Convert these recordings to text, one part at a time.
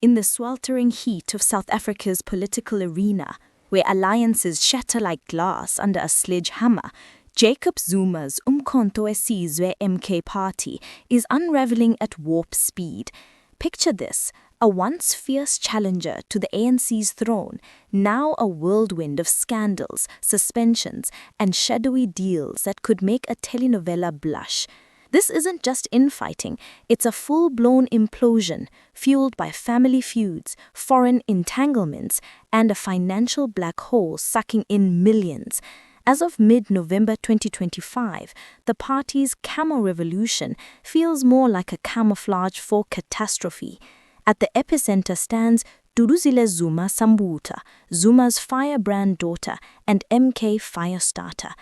In the sweltering heat of South Africa's political arena, where alliances shatter like glass under a sledgehammer, Jacob Zuma's Umkhonto weSizwe MK party is unraveling at warp speed. Picture this, a once fierce challenger to the ANC's throne, now a whirlwind of scandals, suspensions, and shadowy deals that could make a telenovela blush. This isn't just infighting, it's a full-blown implosion, fueled by family feuds, foreign entanglements, and a financial black hole sucking in millions. As of mid-November 2025, the party's camo revolution feels more like a camouflage for catastrophe. At the epicenter stands Duduzile Zuma Sambuta, Zuma's firebrand daughter and MK firestarter.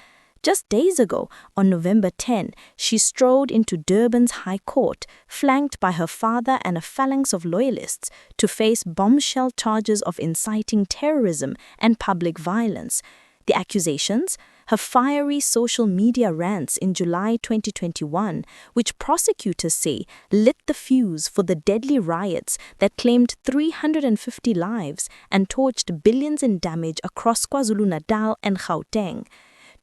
Just days ago, on November 10, she strode into Durban's High Court, flanked by her father and a phalanx of loyalists, to face bombshell charges of inciting terrorism and public violence. The accusations? Her fiery social media rants in July 2021, which prosecutors say lit the fuse for the deadly riots that claimed 350 lives and torched billions in damage across KwaZulu-Natal and Gauteng.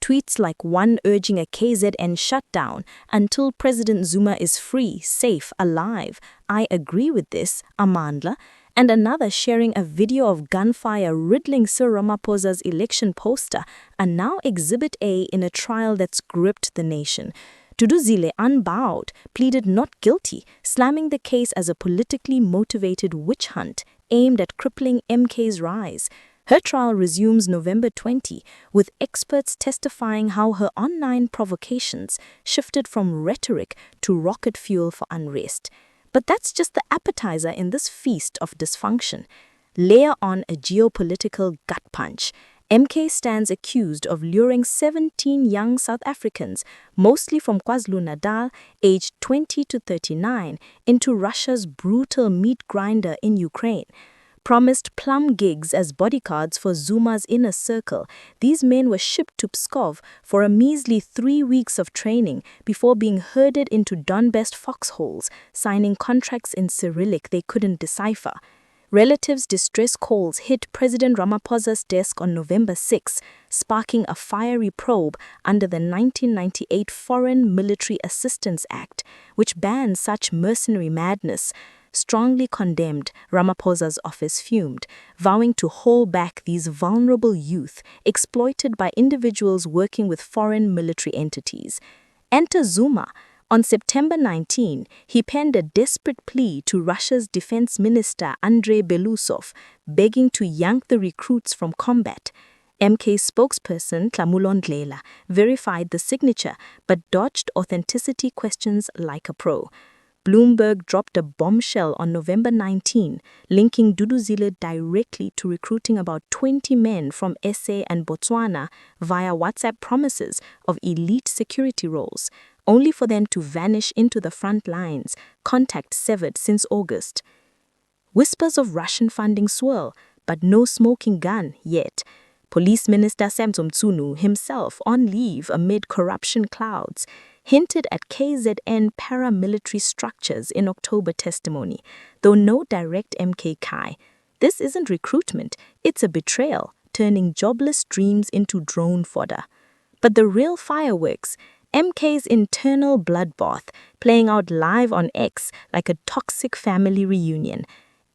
Tweets like one urging a KZN shutdown until President Zuma is free, safe, alive. I agree with this, Amandla. And another sharing a video of gunfire riddling Sir Ramaphosa's election poster are now Exhibit A in a trial that's gripped the nation. Duduzile, unbowed, pleaded not guilty, slamming the case as a politically motivated witch hunt aimed at crippling MK's rise. Her trial resumes November 20, with experts testifying how her online provocations shifted from rhetoric to rocket fuel for unrest. But that's just the appetizer in this feast of dysfunction. Layer on a geopolitical gut punch. MK stands accused of luring 17 young South Africans, mostly from KwaZulu-Natal, aged 20 to 39, into Russia's brutal meat grinder in Ukraine. Promised plum gigs as bodyguards for Zuma's inner circle, these men were shipped to Pskov for a measly 3 weeks of training before being herded into Donbest foxholes, signing contracts in Cyrillic they couldn't decipher. Relatives' distress calls hit President Ramaphosa's desk on November 6, sparking a fiery probe under the 1998 Foreign Military Assistance Act, which bans such mercenary madness. Strongly condemned, Ramaphosa's office fumed, vowing to haul back these vulnerable youth exploited by individuals working with foreign military entities. Enter Zuma. On September 19, he penned a desperate plea to Russia's defense minister Andrei Belousov, begging to yank the recruits from combat. MK's spokesperson Tlamulo Ndlela verified the signature but dodged authenticity questions like a pro. Bloomberg dropped a bombshell on November 19, linking Duduzile directly to recruiting about 20 men from SA and Botswana via WhatsApp promises of elite security roles, only for them to vanish into the front lines, contact severed since August. Whispers of Russian funding swirl, but no smoking gun yet. Police Minister Samson Mtsunu, himself on leave amid corruption clouds, hinted at KZN paramilitary structures in October testimony, though no direct MK Kai. This isn't recruitment, it's a betrayal, turning jobless dreams into drone fodder. But the real fireworks, MK's internal bloodbath, playing out live on X like a toxic family reunion.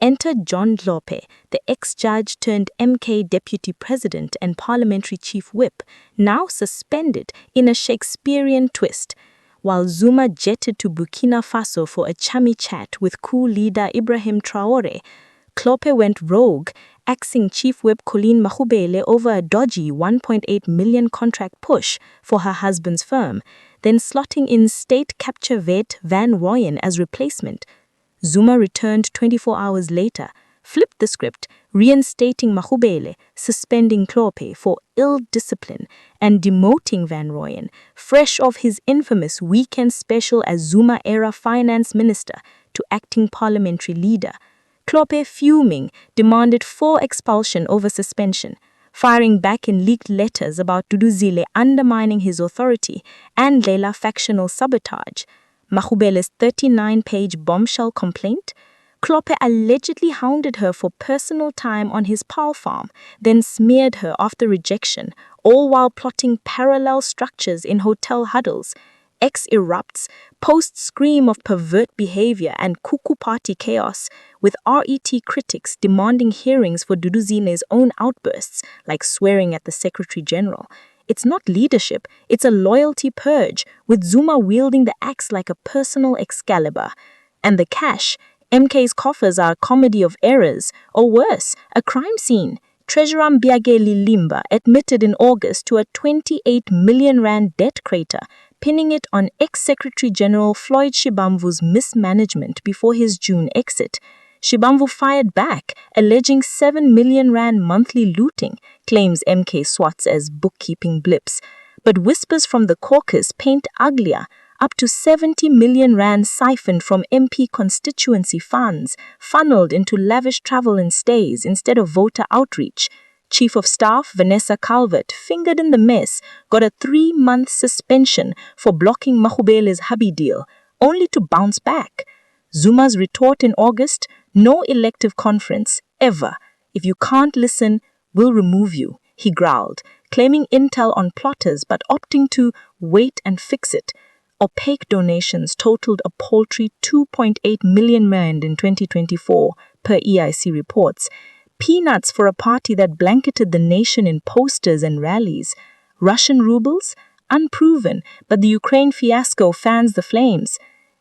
Enter John Lope, the ex-judge turned MK deputy president and parliamentary chief whip, now suspended in a Shakespearean twist. While Zuma jetted to Burkina Faso for a chummy chat with coup leader Ibrahim Traore, Klope went rogue, axing chief whip Colleen Mahubele over a dodgy 1.8 million contract push for her husband's firm, then slotting in state capture vet Van Rooyen as replacement. Zuma returned 24 hours later, flipped the script, reinstating Mahubele, suspending Klope for ill discipline, and demoting Van Rooyen, fresh off his infamous weekend special as Zuma-era finance minister, to acting parliamentary leader. Klope, fuming, demanded full expulsion over suspension, firing back in leaked letters about Duduzile undermining his authority and Lela factional sabotage. Mahubele's 39-page bombshell complaint? Kloppe allegedly hounded her for personal time on his Paarl farm, then smeared her after rejection, all while plotting parallel structures in hotel huddles. X erupts, posts scream of pervert behavior and cuckoo party chaos, with RET critics demanding hearings for Duduzile's own outbursts, like swearing at the Secretary General. It's not leadership, it's a loyalty purge, with Zuma wielding the axe like a personal Excalibur. And the cash, MK's coffers are a comedy of errors, or worse, a crime scene. Treasurer Mbiageli Limba admitted in August to a 28 million rand debt crater, pinning it on ex-Secretary General Floyd Shibamvu's mismanagement before his June exit. Shibamvu fired back, alleging 7 million rand monthly looting, claims MK swats as bookkeeping blips. But whispers from the caucus paint uglier. Up to 70 million rand siphoned from MP constituency funds, funneled into lavish travel and stays instead of voter outreach. Chief of Staff Vanessa Calvert, fingered in the mess, got a 3-month suspension for blocking Mahubele's hubby deal, only to bounce back. Zuma's retort in August: no elective conference, ever. If you can't listen, we'll remove you, he growled, claiming intel on plotters but opting to wait and fix it. Opaque donations totaled a paltry 2.8 million rand in 2024, per EIC reports. Peanuts for a party that blanketed the nation in posters and rallies. Russian rubles? Unproven, but the Ukraine fiasco fans the flames.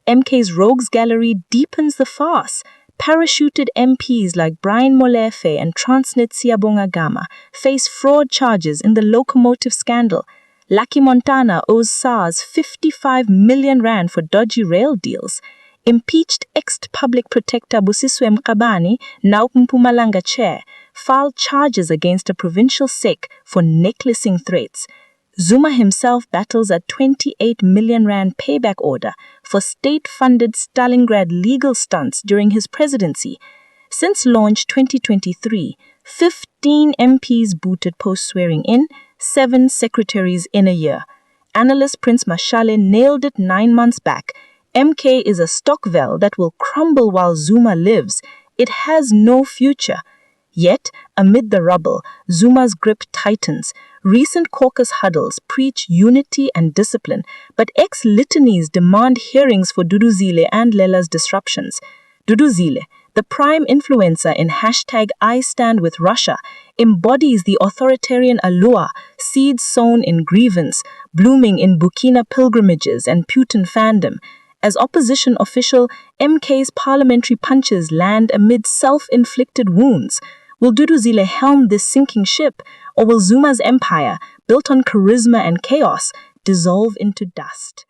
MK's rogues gallery deepens the farce. Parachuted MPs like Brian Molefe and Transnet Siyabonga Gama face fraud charges in the locomotive scandal. Lucky Montana owes SARS 55 million rand for dodgy rail deals. Impeached ex-public protector Busiswe Mkabani, now Mpumalanga chair, filed charges against a provincial sec for necklacing threats. Zuma himself battles a 28 million rand payback order for state-funded Stalingrad legal stunts during his presidency. Since launch 2023, 15 MPs booted post-swearing in, 7 secretaries in a year. Analyst Prince Mashale nailed it 9 months back. MK is a Stockwell that will crumble while Zuma lives. It has no future. Yet, amid the rubble, Zuma's grip tightens. Recent caucus huddles preach unity and discipline, but ex-litanies demand hearings for Duduzile and Lela's disruptions. Duduzile, the prime influencer in #IStandWithRussia, embodies the authoritarian allure, seeds sown in grievance, blooming in Burkina pilgrimages and Putin fandom. As opposition official, MK's parliamentary punches land amid self-inflicted wounds. Will Duduzile helm this sinking ship, or will Zuma's empire, built on charisma and chaos, dissolve into dust?